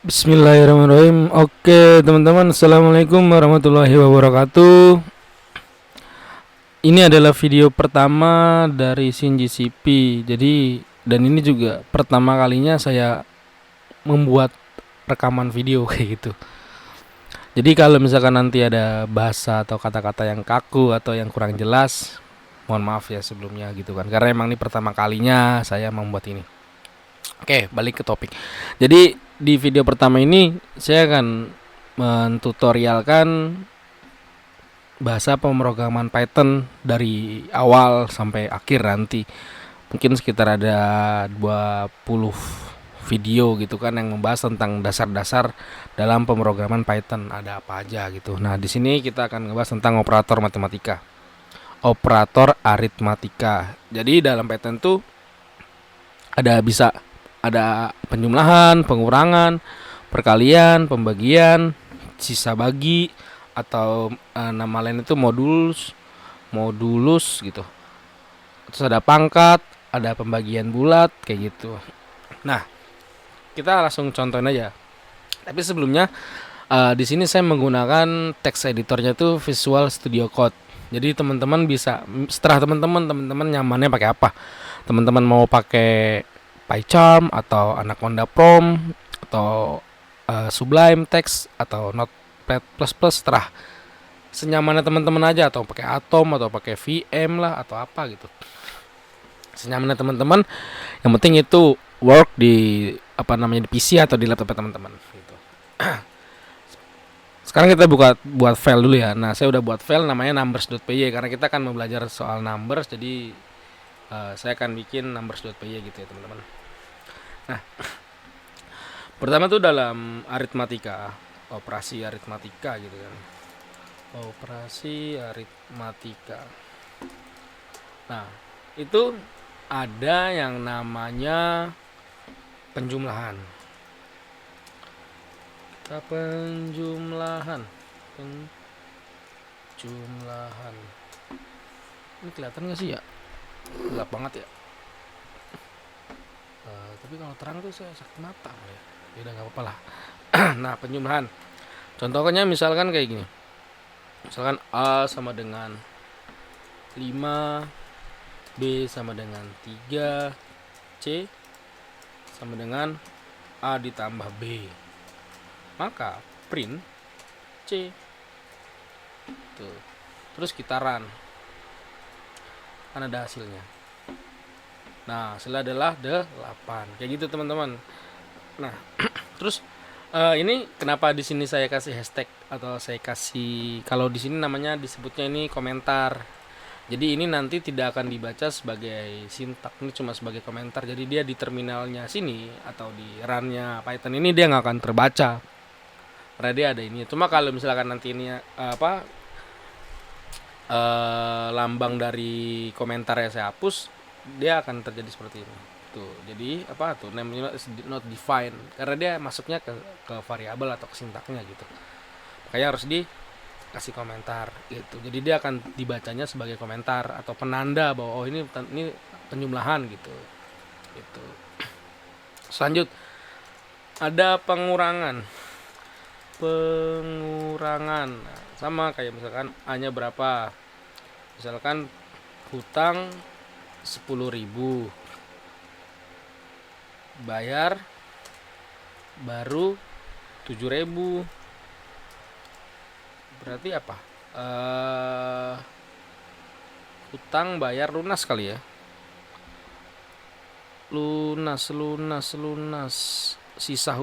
Bismillahirrahmanirrahim. Oke, teman-teman, assalamualaikum warahmatullahi wabarakatuh. Ini adalah video pertama dari Shinji CP. Dan ini juga pertama kalinya saya membuat rekaman video kayak gitu. Jadi kalau misalkan nanti ada bahasa atau kata-kata yang kaku atau yang kurang jelas, mohon maaf ya sebelumnya gitu kan. Karena emang ini pertama kalinya saya membuat ini. Oke, balik ke topik. Jadi di video pertama ini saya akan mentutorialkan bahasa pemrograman Python dari awal sampai akhir nanti. Mungkin sekitar ada 20 video gitu kan yang membahas tentang dasar-dasar dalam pemrograman Python, ada apa aja gitu. Nah, di sini kita akan ngebahas tentang operator matematika. Operator aritmatika. Jadi dalam Python tuh ada penjumlahan, pengurangan, perkalian, pembagian, sisa bagi, atau nama lain itu modulus gitu. Terus ada pangkat, ada pembagian bulat kayak gitu. Nah, kita langsung contohin aja. Tapi sebelumnya di sini saya menggunakan text editornya tuh Visual Studio Code. Jadi teman-teman bisa setelah teman-teman nyamannya pakai apa? Teman-teman mau pakai PyCharm atau Anaconda Prom atau Sublime Text atau Notepad++, terah senyamannya teman-teman aja, atau pakai Atom atau pakai VM lah atau apa gitu. Senyamannya teman-teman. Yang penting itu work di di PC atau di laptop teman-teman gitu. Sekarang kita buat file dulu ya. Nah, saya udah buat file namanya numbers.py karena kita akan belajar soal numbers, jadi saya akan bikin numbers.py gitu ya teman-teman. Nah, pertama tuh dalam aritmatika, operasi aritmatika gitu kan. Operasi aritmatika. Nah, itu ada yang namanya penjumlahan. Penjumlahan. Ini kelihatan gak sih ya? Gelap banget ya. Tapi kalau terang tuh saya sakit mata ya. Ya udah nggak apa-apa lah. Nah, penjumlahan. Contohnya misalkan kayak gini. Misalkan A sama dengan 5, B sama dengan 3, C sama dengan A ditambah B. Maka print C. Tuh. Terus kita run. Kan ada hasilnya. Nah, hasilnya adalah 8. Kayak gitu teman-teman. Nah, terus ini kenapa di sini saya kasih hashtag atau saya kasih, kalau di sini namanya disebutnya ini komentar. Jadi ini nanti tidak akan dibaca sebagai sintak, ini cuma sebagai komentar. Jadi dia di terminalnya sini atau di runnya Python ini dia nggak akan terbaca. Karena dia ada ini. Cuma kalau misalkan nanti ini lambang dari komentar yang saya hapus, dia akan terjadi seperti ini. Tuh, jadi name not defined karena dia masuknya ke variabel atau ke sintaknya gitu. Makanya harus dikasih komentar gitu. Jadi dia akan dibacanya sebagai komentar atau penanda bahwa ini penjumlahan gitu. Gitu. Selanjut ada pengurangan. Nah, sama kayak misalkan A-nya berapa. Misalkan hutang 10.000, bayar baru 7.000. Berarti apa? Hutang bayar lunas kali ya. Lunas. Sisa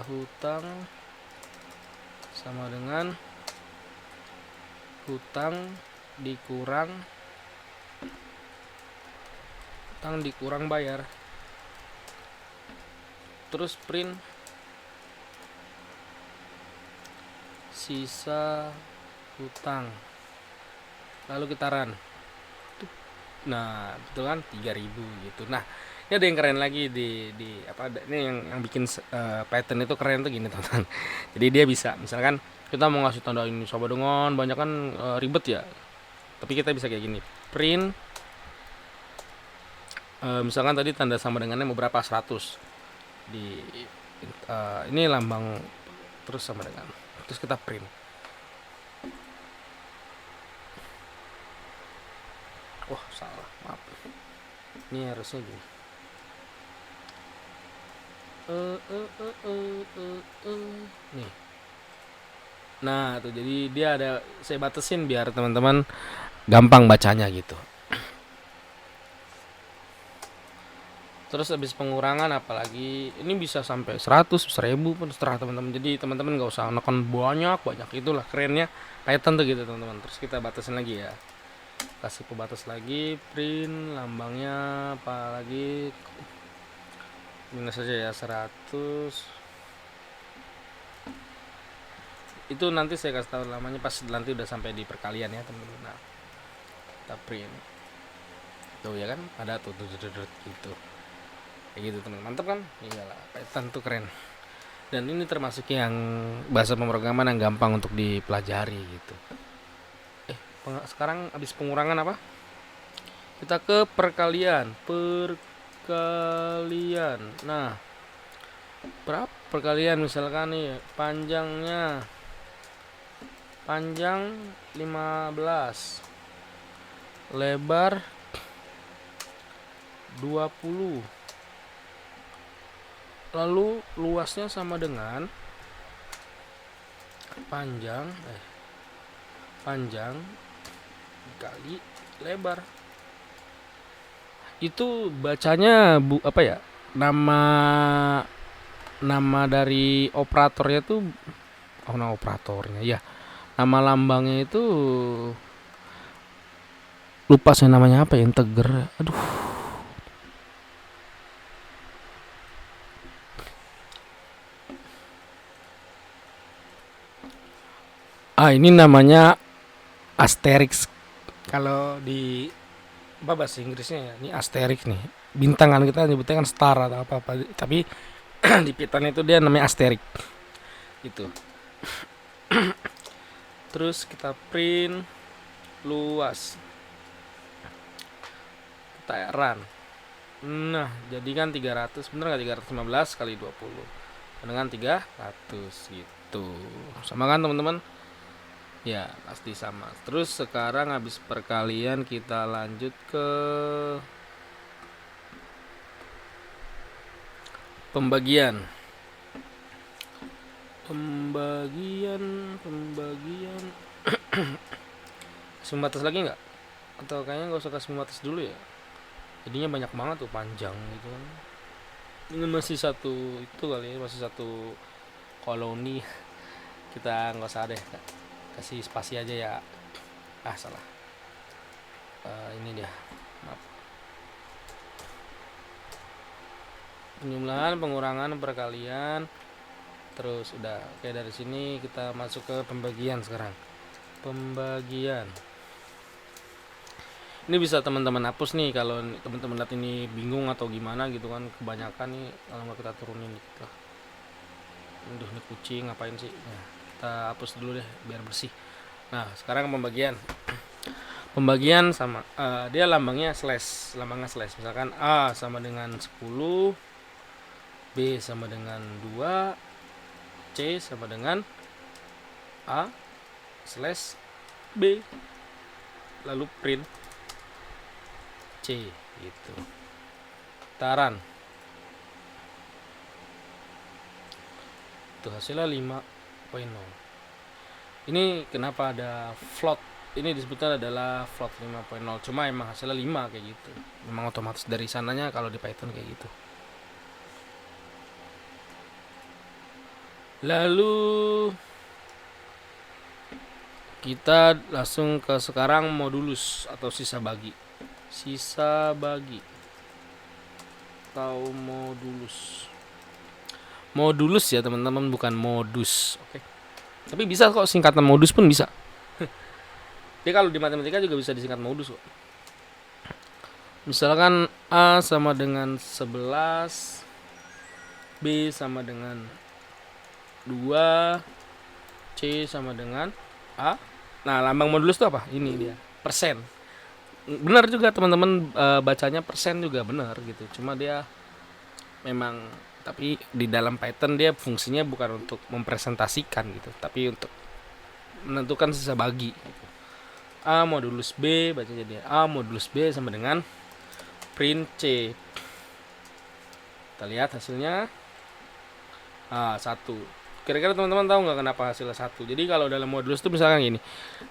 hutang sama dengan hutang dikurang bayar. Terus print sisa hutang, lalu kita run. Nah, betul kan 3.000 gitu. Nah, ini ada yang keren lagi ini yang bikin Python itu keren tuh gini teman-teman. Jadi dia bisa misalkan kita mau ngasih tanda ini coba dengan banyak kan ribet ya. Tapi kita bisa kayak gini. Print Misalkan tadi tanda sama dengannya mau berapa, 100 di ini lambang terus sama dengan, terus kita print. Wah salah, maaf, ini harusnya gini. Nih, nah tuh, jadi dia ada, saya batasin biar teman-teman gampang bacanya gitu. Terus habis pengurangan, apalagi ini bisa sampai 100, 1000 pun terserah teman-teman. Jadi teman-teman nggak usah neken banyak itulah kerennya Python tuh gitu teman-teman. Terus kita batasin lagi ya, kasih pembatas lagi, print lambangnya apa lagi, minus saja ya, 100. Itu nanti saya kasih tahu lamanya pas nanti udah sampai di perkalian ya teman-teman. Nah, kita print tuh ya kan, ada tuh gitu, kayak gitu teman, mantap kan? Iyalah, Python tuh keren. Dan ini termasuk yang bahasa pemrograman yang gampang untuk dipelajari gitu. Sekarang habis pengurangan apa? Kita ke perkalian. Nah, berapa perkalian misalkan nih, panjang 15, lebar 20, lalu luasnya sama dengan panjang kali lebar. Itu bacanya apa ya, nama dari operatornya tuh, nama operatornya ya, nama lambangnya itu lupa saya namanya apa ya, integer, aduh. Ini namanya asterix kalau di bahasa Inggrisnya ya. Ini asterix nih, bintang kan, kita nyebutnya kan star atau apa tapi di Python itu dia namanya asterix itu. Terus kita print luas, kita run. Nah, jadi kan 300, bener nggak? 315 kali 20 dengan 300 gitu. Sama kan teman-teman? Ya, pasti sama. Terus sekarang habis perkalian kita lanjut ke pembagian. Kasih batas lagi nggak? Atau kayaknya nggak usah kasih batas dulu ya? Jadinya banyak banget tuh, panjang gitu kan. Ini masih satu itu kali ya, masih satu koloni. Kita nggak usah deh, kasih spasi aja ya. Salah. Ini dia, maaf. Penjumlahan, pengurangan, perkalian, terus udah. Oke, dari sini kita masuk ke pembagian sekarang. Pembagian ini bisa teman-teman hapus nih kalau teman-teman lihat ini bingung atau gimana gitu kan, kebanyakan nih kalau nggak kita turunin dikit lah. Aduh, ini kucing ngapain sih? Nah, kita hapus dulu deh biar bersih. Nah, sekarang pembagian sama dia lambangnya slash. Misalkan A sama dengan 10, B sama dengan 2, C sama dengan A slash B, lalu print C gitu. Taran itu hasilnya 5.0. Ini kenapa ada float, ini disebutkan adalah float 5.0, cuma emang hasilnya 5 kayak gitu, memang otomatis dari sananya kalau di Python kayak gitu. Lalu kita langsung ke sekarang modulus atau sisa bagi atau modulus ya teman-teman, bukan modus. Oke. Tapi bisa kok singkatan modus pun bisa. Jadi kalau di matematika juga bisa disingkat modus kok. Misalkan A sama dengan 11, B sama dengan 2, C sama dengan A. Nah, lambang modulus itu apa? Ini dia, persen. benar juga teman-teman, bacanya persen juga benar gitu. Cuma dia memang, tapi di dalam Python dia fungsinya bukan untuk mempresentasikan gitu, tapi untuk menentukan sisa bagi gitu. A modulus B baca jadi A modulus B sama dengan print C. Kita lihat hasilnya satu. Kira-kira teman-teman tahu nggak kenapa hasilnya satu? Jadi kalau dalam modulus itu misalkan gini,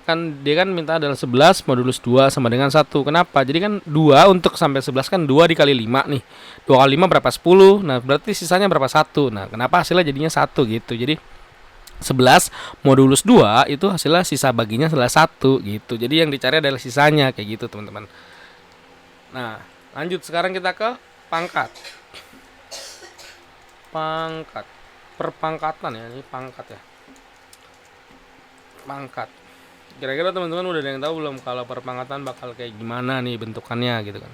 kan dia kan minta adalah 11 modulus 2 sama dengan satu. Kenapa? Jadi kan 2 untuk sampai 11 kan 2 dikali 5 nih. 2 kali 5 berapa? 10. Nah, berarti sisanya berapa? Satu. Nah, kenapa hasilnya jadinya satu gitu. Jadi 11 modulus 2 itu hasilnya sisa baginya adalah satu gitu. Jadi yang dicari adalah sisanya kayak gitu, teman-teman. Nah, lanjut sekarang kita ke pangkat. Pangkat. Perpangkatan ya, ini pangkat ya. Pangkat. Kira-kira teman-teman udah ada yang tahu belum kalau perpangkatan bakal kayak gimana nih bentukannya gitu kan.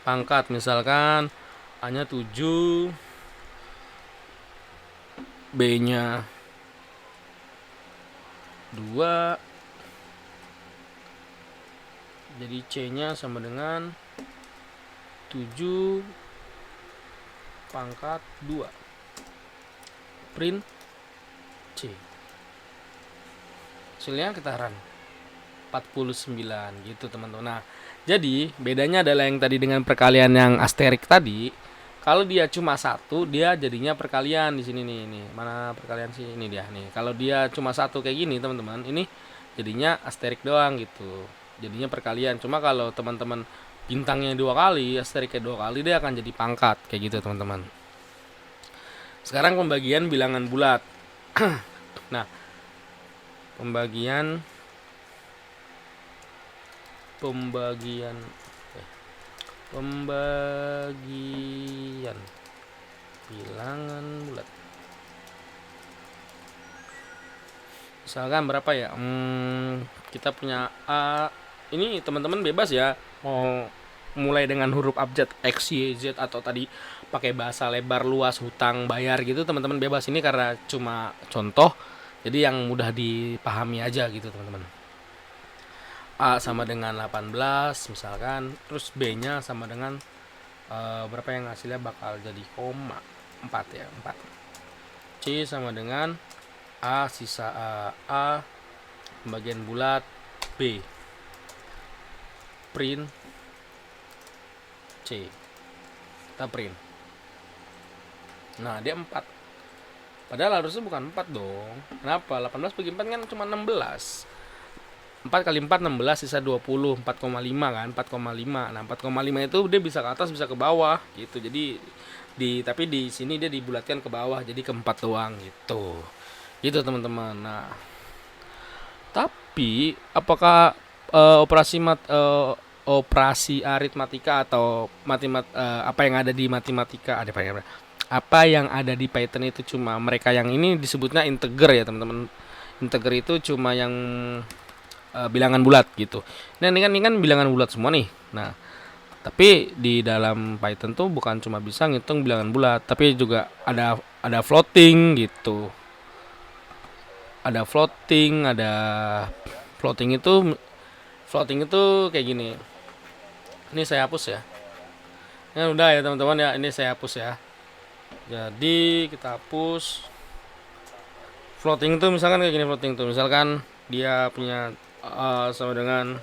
Pangkat misalkan A-nya 7, B-nya 2, jadi C-nya sama dengan 7 pangkat 2 print C. Hasilnya kita run 49 gitu teman-teman. Nah, jadi bedanya adalah yang tadi dengan perkalian yang asterik tadi. Kalau dia cuma satu, dia jadinya perkalian di sini nih. Ini mana perkalian sih? Ini dia nih. Kalau dia cuma satu kayak gini teman-teman, ini jadinya asterik doang gitu. Jadinya perkalian. Cuma kalau teman-teman bintangnya 2 kali, asteriknya 2 kali, dia akan jadi pangkat kayak gitu teman-teman. Sekarang pembagian bilangan bulat. Nah, pembagian bilangan bulat. Misalkan berapa ya? Kita punya A. Ini teman-teman bebas ya, mau mulai dengan huruf abjad X, Y, Z atau tadi pakai bahasa lebar, luas, hutang, bayar gitu, teman-teman bebas. Ini karena cuma contoh, jadi yang mudah dipahami aja gitu teman-teman. A sama dengan 18 misalkan, terus B-nya sama dengan berapa yang hasilnya bakal jadi koma 4 ya, 4. C sama dengan A sisa A pembagian bulat B print C. Kita print. Nah, dia 4. Padahal harusnya bukan 4 dong. Kenapa? 18 bagi 4 kan cuma 16. 4 kali 4 16 sisa 20, 4,5 kan, 4,5. Nah, 4,5 itu dia bisa ke atas bisa ke bawah gitu. Jadi tapi di sini dia dibulatkan ke bawah jadi ke 4 doang gitu. Gitu teman-teman. Nah, tapi apakah operasi aritmatika atau apa yang ada di matematika apa yang ada di Python itu cuma mereka yang ini disebutnya integer ya teman-teman. Integer itu cuma yang bilangan bulat gitu. Nah, ini kan bilangan bulat semua nih. Nah, tapi di dalam Python tuh bukan cuma bisa ngitung bilangan bulat, tapi juga ada floating gitu. Ada floating itu kayak gini. Ini saya hapus ya. Ini udah ya teman-teman ya, ini saya hapus ya. Jadi kita hapus. Floating itu misalkan kayak gini, floating itu misalkan dia punya sama dengan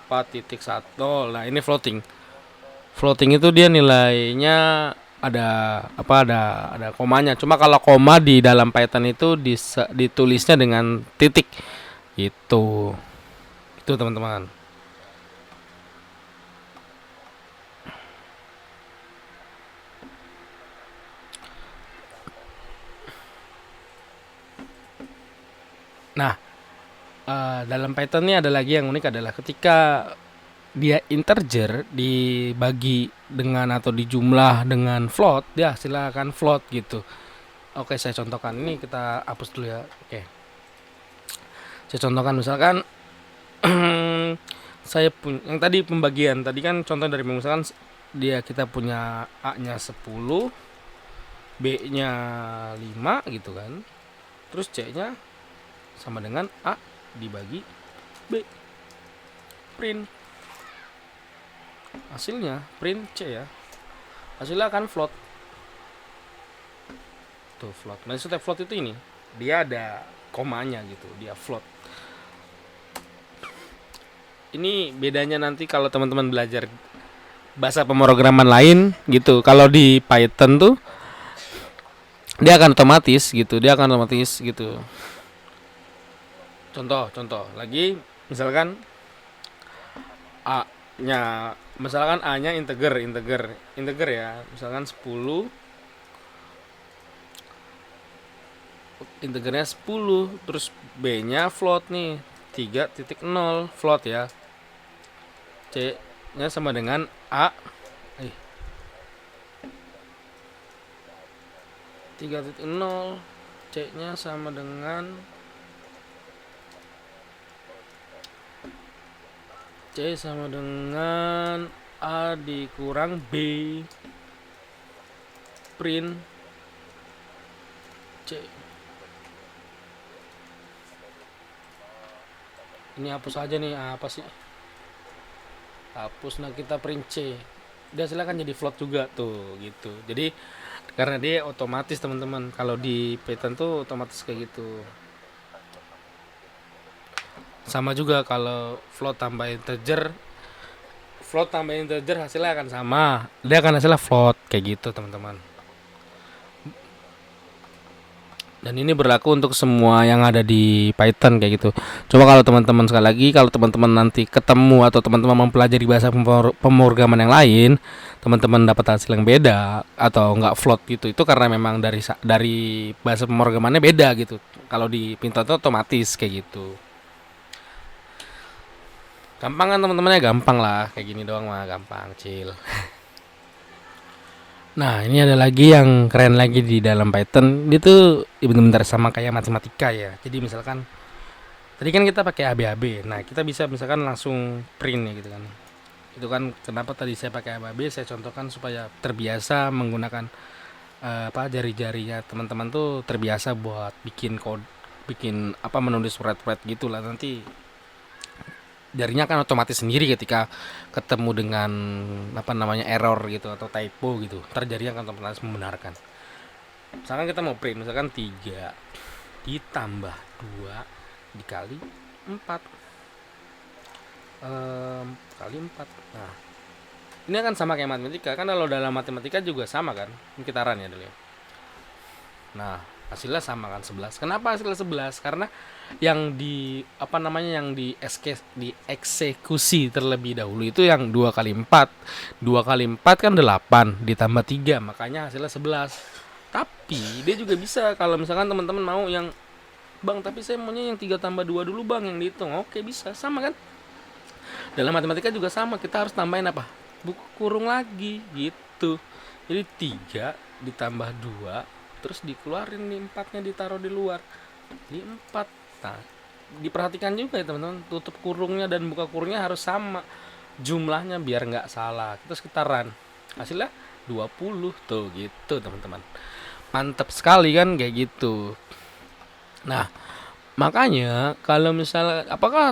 4.1. Nah, ini floating. Floating itu dia nilainya ada komanya. Cuma kalau koma di dalam Python itu ditulisnya dengan titik. Gitu. Itu teman-teman. Nah, dalam Python ini ada lagi yang unik adalah ketika dia integer dibagi dengan atau dijumlah dengan float, dia hasilnya akan float gitu. Oke, saya contohkan. Ini kita hapus dulu ya. Oke. Saya contohkan misalkan saya punya yang tadi pembagian. Tadi kan contoh dari misalkan kita punya A-nya 10, B-nya 5 gitu kan. Terus C-nya sama dengan A dibagi B. print. Hasilnya print C ya. Hasilnya akan float. Tuh float. Nah, setiap float itu ini dia ada komanya gitu, dia float. Ini bedanya nanti kalau teman-teman belajar bahasa pemrograman lain gitu. Kalau di Python tuh dia akan otomatis gitu. Contoh lagi, misalkan A-nya integer ya. Misalkan 10, integernya 10, terus B-nya float nih 3.0 float ya. C-nya sama dengan A 3.0, C-nya sama dengan A dikurang B print C. Ini hapus aja nih, apa sih? Hapus, nah kita print C. Dia silakan jadi float juga tuh gitu. Jadi karena dia otomatis teman-teman. Kalau di Python tuh otomatis kayak gitu. Sama juga kalau float tambah integer hasilnya akan sama. Dia akan hasilnya float kayak gitu teman-teman. Dan ini berlaku untuk semua yang ada di Python kayak gitu. Coba kalau teman-teman, sekali lagi, kalau teman-teman nanti ketemu atau teman-teman mempelajari bahasa pemrograman yang lain, teman-teman dapat hasil yang beda atau nggak float gitu, itu karena memang dari bahasa pemrogramannya beda gitu. Kalau di Python itu otomatis kayak gitu. Gampang kan teman-temannya, gampang lah, kayak gini doang mah gampang, chill. Nah, ini ada lagi yang keren lagi di dalam Python. Dia tuh benar-benar sama kayak matematika ya. Jadi misalkan tadi kan kita pakai ABAB. Nah, kita bisa misalkan langsung print ya gitu kan. Itu kan kenapa tadi saya pakai ABAB, saya contohkan supaya terbiasa menggunakan jari-jarinya teman-teman tuh terbiasa buat bikin menulis word-word gitu lah. Nanti jarinya kan otomatis sendiri ketika ketemu dengan error gitu atau typo gitu, ntar jarinya akan otomatis membenarkan. Misalkan kita mau print, misalkan 3 ditambah 2 dikali 4 kali 4. Nah, ini akan sama kayak matematika kan. Kalau dalam matematika juga sama kan, ini kitaran ya dulu ya. Nah, hasilnya sama kan 11. Kenapa hasilnya 11? Karena yang dieksekusi terlebih dahulu itu yang 2 kali 4. 2 kali 4 kan 8 ditambah 3, makanya hasilnya 11. Tapi dia juga bisa kalau misalkan teman-teman mau yang, "Bang, tapi saya maunya yang 3 tambah 2 dulu, Bang, yang dihitung." Oke, bisa. Sama kan? Dalam matematika juga sama, kita harus tambahin apa? Buku kurung lagi gitu. Jadi 3 ditambah 2, terus dikeluarin nih 4-nya ditaruh di luar. Jadi 4. Nah, diperhatikan juga ya teman-teman, tutup kurungnya dan buka kurungnya harus sama jumlahnya biar nggak salah. Kita sekitaran hasilnya 20 tuh gitu teman-teman. Mantap sekali kan kayak gitu. Nah, makanya apakah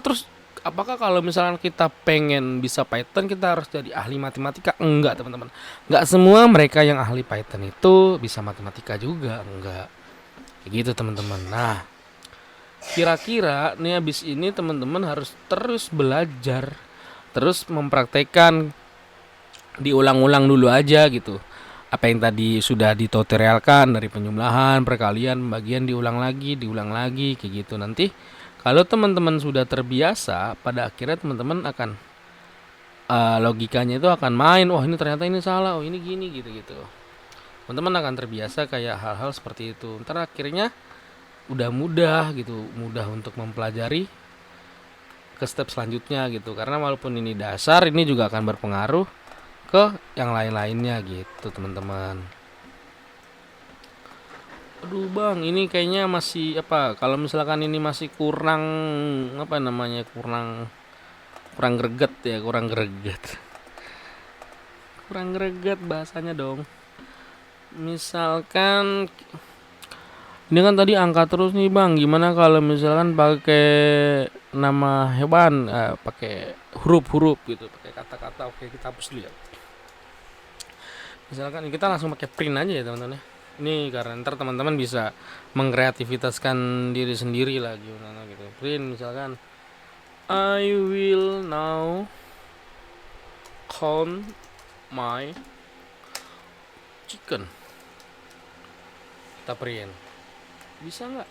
kalau misalkan kita pengen bisa Python kita harus jadi ahli matematika? Enggak teman-teman. Enggak semua mereka yang ahli Python itu bisa matematika juga, enggak. Kayak gitu teman-teman. Nah, kira-kira nih habis ini teman-teman harus terus belajar, terus mempraktekkan, diulang-ulang dulu aja gitu. Apa yang tadi sudah ditutorialkan dari penjumlahan, perkalian, pembagian, diulang lagi kayak gitu. Nanti kalau teman-teman sudah terbiasa, pada akhirnya teman-teman akan logikanya itu akan main. Wah, ini ternyata ini salah, oh ini gini gitu. Teman-teman akan terbiasa kayak hal-hal seperti itu. Ntar akhirnya udah mudah gitu, mudah untuk mempelajari ke step selanjutnya gitu. Karena walaupun ini dasar, ini juga akan berpengaruh ke yang lain-lainnya gitu teman-teman. Aduh bang, ini kayaknya masih kalau misalkan ini masih kurang kurang greget bahasanya dong. Misalkan ini kan tadi angka terus nih bang, gimana kalau misalkan pakai nama hewan pakai huruf-huruf gitu, pakai kata-kata. Oke, kita hapus dulu ya. Misalkan kita langsung pakai print aja ya teman-teman ya. Ini karena ntar teman-teman bisa mengkreativitaskan diri sendiri lah gimana gitu. Print misalkan I will now count my chicken. Kita print. Bisa nggak?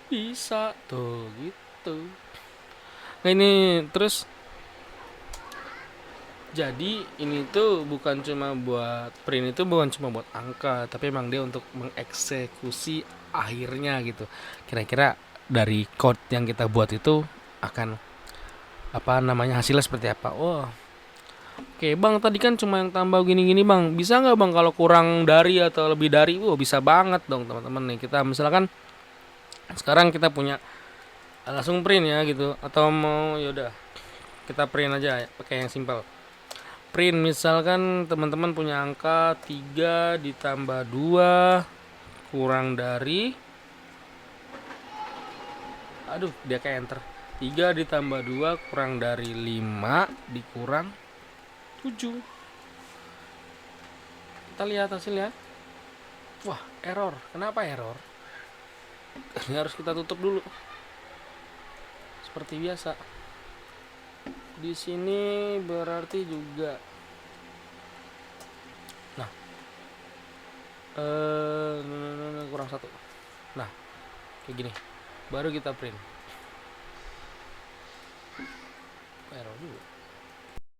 Bisa tuh gitu. Nah ini terus, jadi ini tuh bukan cuma buat print, itu bukan cuma buat angka, tapi emang dia untuk mengeksekusi akhirnya gitu. Kira-kira dari code yang kita buat itu akan apa namanya, hasilnya seperti apa. Oh, oke bang, tadi kan cuma yang tambah gini-gini bang, bisa nggak bang kalau kurang dari atau lebih dari? Bisa banget dong teman-teman. Nih kita misalkan sekarang kita punya, langsung print ya gitu, atau mau yaudah kita print aja ya, pakai yang simpel. Print misalkan teman-teman punya angka 3 ditambah 2 kurang dari, aduh dia kayak enter, 3 ditambah 2 kurang dari 5 dikurang 7. Kita lihat hasilnya. Wah, error. Kenapa error? Ini harus kita tutup dulu seperti biasa. Di sini berarti juga, nah kurang 1. Nah kayak gini baru kita print. Error juga.